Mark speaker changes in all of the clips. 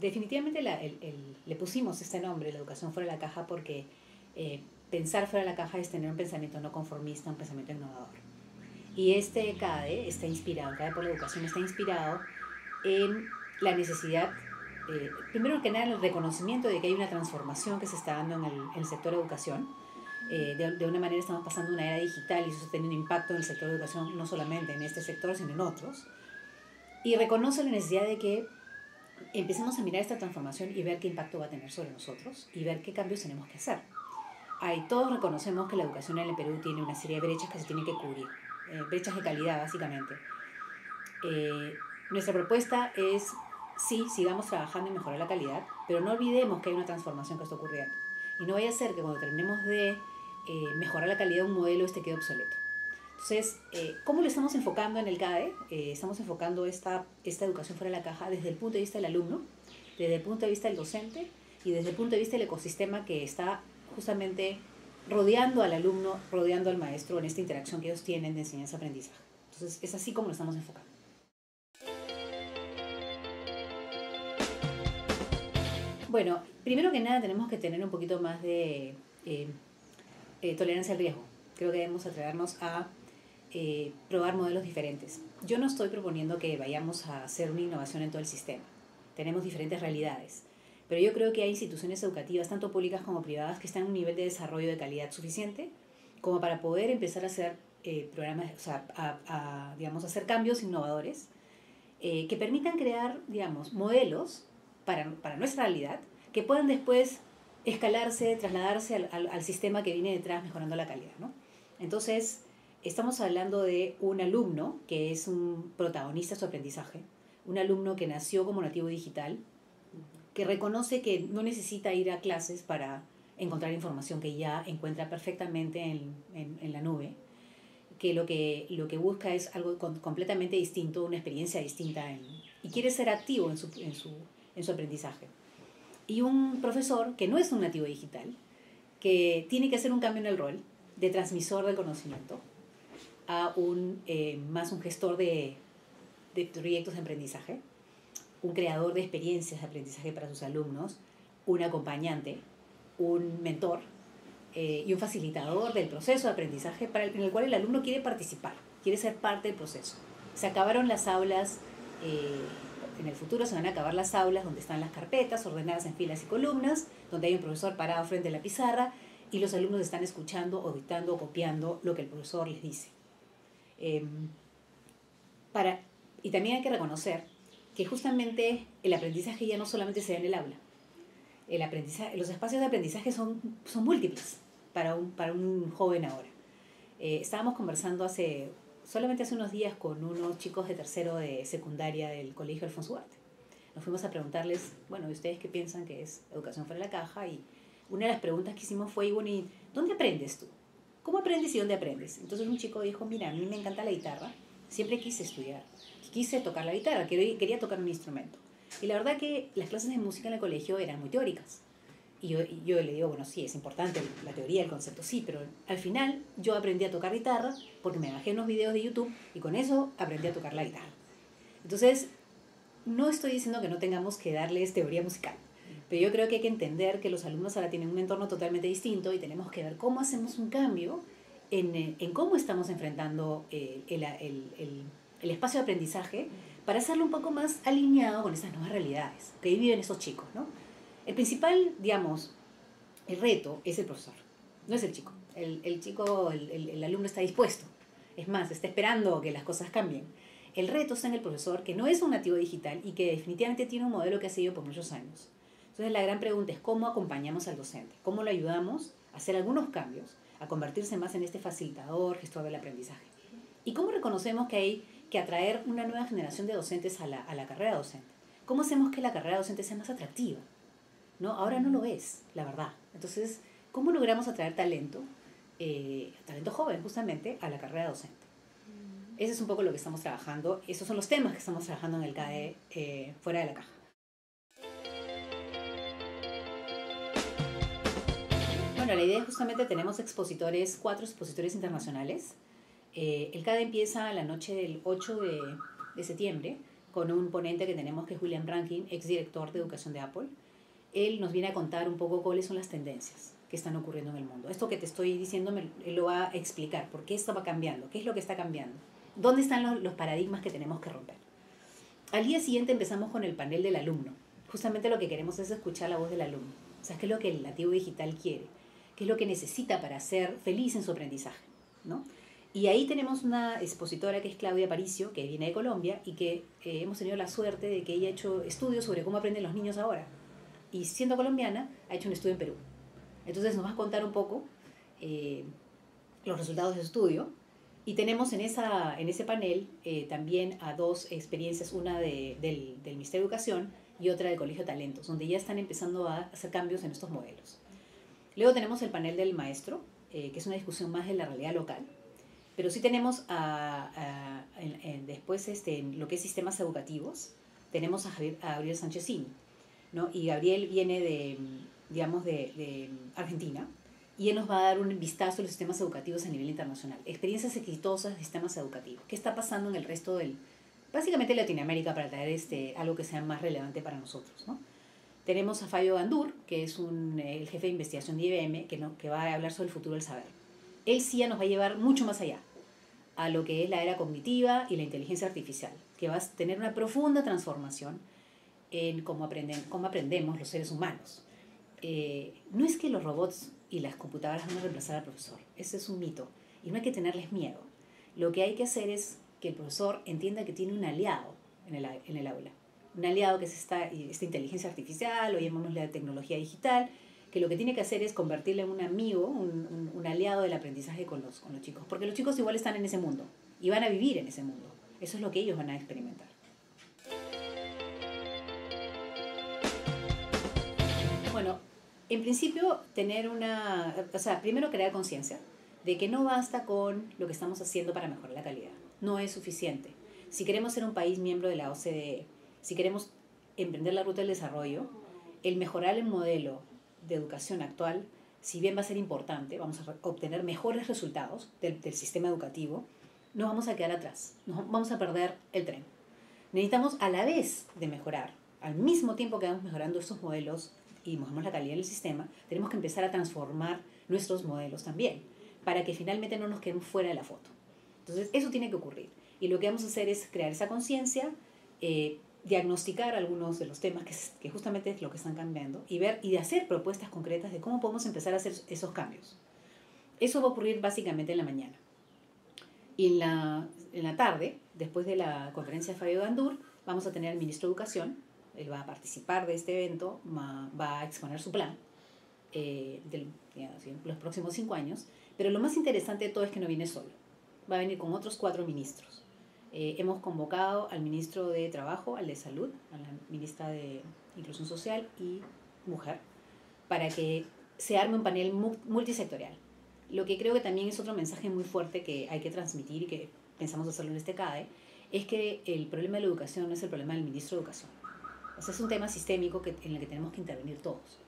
Speaker 1: definitivamente le pusimos este nombre, la educación fuera de la caja, porque pensar fuera de la caja es tener un pensamiento no conformista, un pensamiento innovador. Y este CADE está inspirado, CADE por la educación está inspirado en la necesidad, primero que nada, el reconocimiento de que hay una transformación que se está dando en el sector de educación. De una manera estamos pasando una era digital y eso tiene un impacto en el sector de educación, no solamente en este sector, sino en otros. Y reconoce la necesidad de que empecemos a mirar esta transformación y ver qué impacto va a tener sobre nosotros y ver qué cambios tenemos que hacer. Todos reconocemos que la educación en el Perú tiene una serie de brechas que se tienen que cubrir, brechas de calidad básicamente. Nuestra propuesta es, sí, sigamos trabajando en mejorar la calidad, pero no olvidemos que hay una transformación que está ocurriendo. Y no vaya a ser que cuando terminemos de mejorar la calidad de un modelo, este quede obsoleto. Entonces, ¿cómo lo estamos enfocando en el CADE? Estamos enfocando esta educación fuera de la caja desde el punto de vista del alumno, desde el punto de vista del docente y desde el punto de vista del ecosistema que está justamente rodeando al alumno, rodeando al maestro en esta interacción que ellos tienen de enseñanza-aprendizaje. Entonces, es así como lo estamos enfocando. Bueno, primero que nada tenemos que tener un poquito más de tolerancia al riesgo. Creo que debemos atrevernos a probar modelos diferentes. Yo no estoy proponiendo que vayamos a hacer una innovación en todo el sistema. Tenemos diferentes realidades. Pero yo creo que hay instituciones educativas, tanto públicas como privadas, que están en un nivel de desarrollo de calidad suficiente como para poder empezar a hacer programas, o sea, digamos, hacer cambios innovadores que permitan crear, digamos, modelos para nuestra realidad que puedan después escalarse, trasladarse al sistema que viene detrás mejorando la calidad, ¿no? Entonces, estamos hablando de un alumno que es un protagonista de su aprendizaje, un alumno que nació como nativo digital, que reconoce que no necesita ir a clases para encontrar información que ya encuentra perfectamente en la nube, que lo que busca es algo completamente distinto, una experiencia distinta, y quiere ser activo en su aprendizaje. Y un profesor que no es un nativo digital, que tiene que hacer un cambio en el rol de transmisor del conocimiento a más un gestor de proyectos de aprendizaje, un creador de experiencias de aprendizaje para sus alumnos, un acompañante, un mentor y un facilitador del proceso de aprendizaje en el cual el alumno quiere participar, quiere ser parte del proceso. Se acabaron las aulas, en el futuro se van a acabar las aulas donde están las carpetas ordenadas en filas y columnas, donde hay un profesor parado frente a la pizarra y los alumnos están escuchando o dictando o copiando lo que el profesor les dice. Y también hay que reconocer que justamente el aprendizaje ya no solamente se da en el aula. Los espacios de aprendizaje son múltiples para un joven ahora. Estábamos conversando solamente hace unos días con unos chicos de tercero de secundaria del Colegio Alfonso Ugarte. Nos fuimos a preguntarles, bueno, ¿y ustedes qué piensan que es educación fuera de la caja? Y una de las preguntas que hicimos fue, bueno, ¿y dónde aprendes tú? ¿Cómo aprendes y dónde aprendes? Entonces un chico dijo, mira, a mí me encanta la guitarra, siempre quise estudiar, quise tocar la guitarra, quería tocar un instrumento. Y la verdad que las clases de música en el colegio eran muy teóricas. Y yo le digo, bueno, sí, es importante la teoría, el concepto, sí, pero al final yo aprendí a tocar guitarra porque me bajé unos videos de YouTube y con eso aprendí a tocar la guitarra. Entonces, no estoy diciendo que no tengamos que darles teoría musical, pero yo creo que hay que entender que los alumnos ahora tienen un entorno totalmente distinto y tenemos que ver cómo hacemos un cambio en cómo estamos enfrentando el espacio de aprendizaje para hacerlo un poco más alineado con esas nuevas realidades que viven esos chicos, ¿no? El principal, digamos, el reto es el profesor, no es el chico. El alumno está dispuesto, es más, está esperando que las cosas cambien. El reto está en el profesor, que no es un nativo digital y que definitivamente tiene un modelo que ha seguido por muchos años. Entonces la gran pregunta es cómo acompañamos al docente, cómo lo ayudamos a hacer algunos cambios, a convertirse más en este facilitador, gestor del aprendizaje. Y cómo reconocemos que hay que atraer una nueva generación de docentes a la carrera docente. ¿Cómo hacemos que la carrera docente sea más atractiva? ¿No? Ahora no lo es, la verdad. Entonces, ¿cómo logramos atraer talento joven justamente, a la carrera docente? Ese es un poco lo que estamos trabajando. Esos son los temas que estamos trabajando en el CADE fuera de la caja. Bueno, la idea es justamente tenemos 4 expositores internacionales. El CADE empieza la noche del 8 de septiembre con un ponente que tenemos que es William Rankin, exdirector de educación de Apple. Él nos viene a contar un poco cuáles son las tendencias que están ocurriendo en el mundo. Esto que te estoy diciendo él lo va a explicar, por qué esto va cambiando, qué es lo que está cambiando, dónde están los paradigmas que tenemos que romper. Al día siguiente empezamos con el panel del alumno. Justamente lo que queremos es escuchar la voz del alumno. O sea, qué es lo que el nativo digital quiere, qué es lo que necesita para ser feliz en su aprendizaje, ¿no? Y ahí tenemos una expositora que es Claudia Aparicio, que viene de Colombia y que hemos tenido la suerte de que ella ha hecho estudios sobre cómo aprenden los niños ahora. Y siendo colombiana, ha hecho un estudio en Perú. Entonces nos va a contar un poco los resultados de su estudio. Y tenemos en ese panel también a dos experiencias, una del Ministerio de Educación y otra del Colegio de Talentos, donde ya están empezando a hacer cambios en estos modelos. Luego tenemos el panel del maestro, que es una discusión más de la realidad local. Pero sí tenemos después en lo que es sistemas educativos, tenemos a Gabriel Sánchez-Cini, ¿no? Y Gabriel viene de Argentina, y él nos va a dar un vistazo a los sistemas educativos a nivel internacional. Experiencias exitosas de sistemas educativos. ¿Qué está pasando en el resto básicamente Latinoamérica, para traer algo que sea más relevante para nosotros, ¿no? Tenemos a Fabio Gandur, que es el jefe de investigación de IBM, que va a hablar sobre el futuro del saber. Él sí ya nos va a llevar mucho más allá, a lo que es la era cognitiva y la inteligencia artificial, que va a tener una profunda transformación en cómo aprendemos los seres humanos. No es que los robots y las computadoras van a reemplazar al profesor, ese es un mito, y no hay que tenerles miedo. Lo que hay que hacer es que el profesor entienda que tiene un aliado en el aula, un aliado que es esta inteligencia artificial, o llamémosle la tecnología digital, que lo que tiene que hacer es convertirle en un amigo, un aliado del aprendizaje con los chicos, porque los chicos igual están en ese mundo y van a vivir en ese mundo. Eso es lo que ellos van a experimentar. Bueno, en principio primero crear conciencia de que no basta con lo que estamos haciendo para mejorar la calidad. No es suficiente. Si queremos ser un país miembro de la OCDE, si queremos emprender la ruta del desarrollo, el mejorar el modelo de educación actual, si bien va a ser importante, vamos a obtener mejores resultados del sistema educativo, no vamos a quedar atrás, no vamos a perder el tren. Necesitamos, a la vez de mejorar, al mismo tiempo que vamos mejorando estos modelos y mejoramos la calidad del sistema, tenemos que empezar a transformar nuestros modelos también, para que finalmente no nos quedemos fuera de la foto. Entonces, eso tiene que ocurrir. Y lo que vamos a hacer es crear esa conciencia, diagnosticar algunos de los temas que justamente es lo que están cambiando y hacer propuestas concretas de cómo podemos empezar a hacer esos cambios. Eso va a ocurrir básicamente en la mañana. Y en la tarde, después de la conferencia de Fabio Gandur, vamos a tener al ministro de Educación. Él va a participar de este evento, va a exponer su plan de los próximos 5 años. Pero lo más interesante de todo es que no viene solo. Va a venir con otros 4 ministros. Hemos convocado al ministro de Trabajo, al de Salud, a la ministra de Inclusión Social y Mujer, para que se arme un panel multisectorial. Lo que creo que también es otro mensaje muy fuerte que hay que transmitir y que pensamos hacerlo en este CADE, es que el problema de la educación no es el problema del ministro de Educación. O sea, es un tema sistémico en el que tenemos que intervenir todos.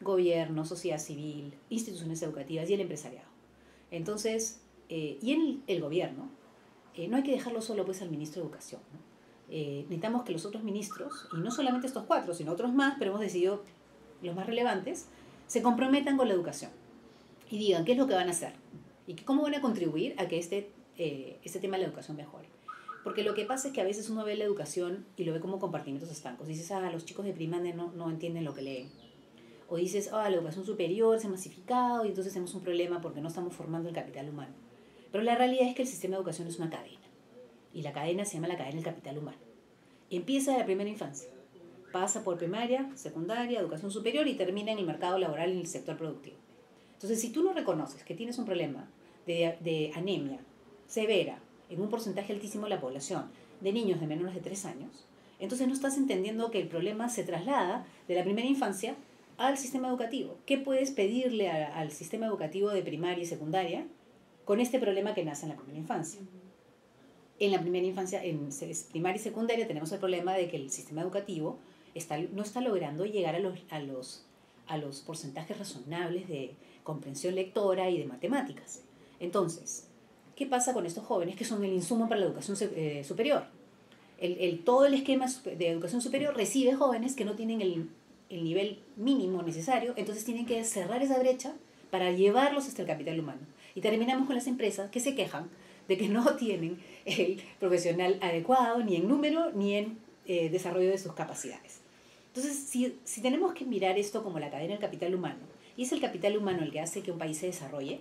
Speaker 1: Gobierno, sociedad civil, instituciones educativas y el empresariado. Entonces, y en el gobierno, no hay que dejarlo solo pues al ministro de Educación, ¿no? Necesitamos que los otros ministros, y no solamente estos 4, sino otros más, pero hemos decidido los más relevantes, se comprometan con la educación y digan qué es lo que van a hacer y cómo van a contribuir a que este tema de la educación mejore. Porque lo que pasa es que a veces uno ve la educación y lo ve como compartimentos estancos. Dices, los chicos de primaria no entienden lo que leen. O dices, la educación superior se ha masificado y entonces tenemos un problema porque no estamos formando el capital humano. Pero la realidad es que el sistema de educación es una cadena. Y la cadena se llama la cadena del capital humano. Empieza de la primera infancia. Pasa por primaria, secundaria, educación superior y termina en el mercado laboral, en el sector productivo. Entonces, si tú no reconoces que tienes un problema de anemia severa en un porcentaje altísimo de la población de niños de menores de 3 años, entonces no estás entendiendo que el problema se traslada de la primera infancia al sistema educativo. ¿Qué puedes pedirle al sistema educativo de primaria y secundaria con este problema que nace en la primera infancia? En la primera infancia, en primaria y secundaria, tenemos el problema de que el sistema educativo no está logrando llegar a los porcentajes razonables de comprensión lectora y de matemáticas. Entonces, ¿qué pasa con estos jóvenes que son el insumo para la educación superior? todo el esquema de educación superior recibe jóvenes que no tienen el nivel mínimo necesario, entonces tienen que cerrar esa brecha para llevarlos hasta el capital humano. Y terminamos con las empresas que se quejan de que no tienen el profesional adecuado, ni en número, ni en desarrollo de sus capacidades. Entonces, si tenemos que mirar esto como la cadena del capital humano, y es el capital humano el que hace que un país se desarrolle,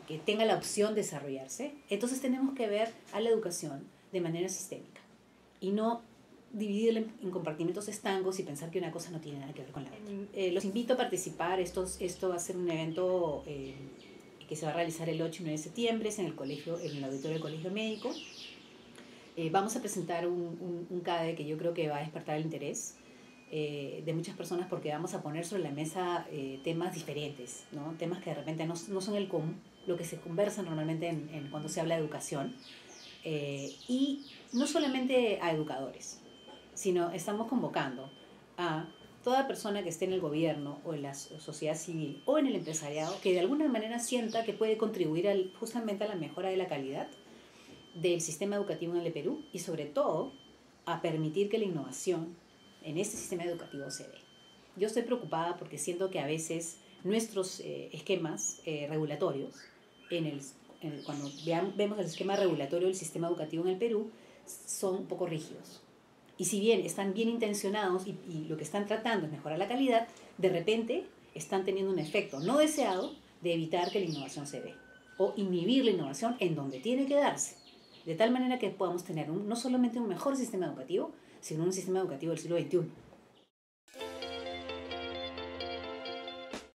Speaker 1: que tenga la opción de desarrollarse, entonces tenemos que ver a la educación de manera sistémica y no dividirla en compartimentos estancos y pensar que una cosa no tiene nada que ver con la otra. Los invito a participar. Esto va a ser un evento que se va a realizar el 8 y 9 de septiembre, es en el auditorio del Colegio Médico. Vamos a presentar un CADE que yo creo que va a despertar el interés de muchas personas, porque vamos a poner sobre la mesa temas diferentes, ¿no? Temas que de repente no son lo que se conversa normalmente cuando se habla de educación. Y no solamente a educadores, sino estamos convocando a toda persona que esté en el gobierno o en la sociedad civil o en el empresariado que de alguna manera sienta que puede contribuir justamente a la mejora de la calidad del sistema educativo en el Perú, y sobre todo a permitir que la innovación en este sistema educativo se dé. Yo estoy preocupada porque siento que a veces nuestros esquemas regulatorios, cuando vemos el esquema regulatorio del sistema educativo en el Perú, son un poco rígidos. Y si bien están bien intencionados y lo que están tratando es mejorar la calidad, de repente están teniendo un efecto no deseado de evitar que la innovación se dé o inhibir la innovación en donde tiene que darse, de tal manera que podamos tener no solamente un mejor sistema educativo, sino un sistema educativo del siglo XXI.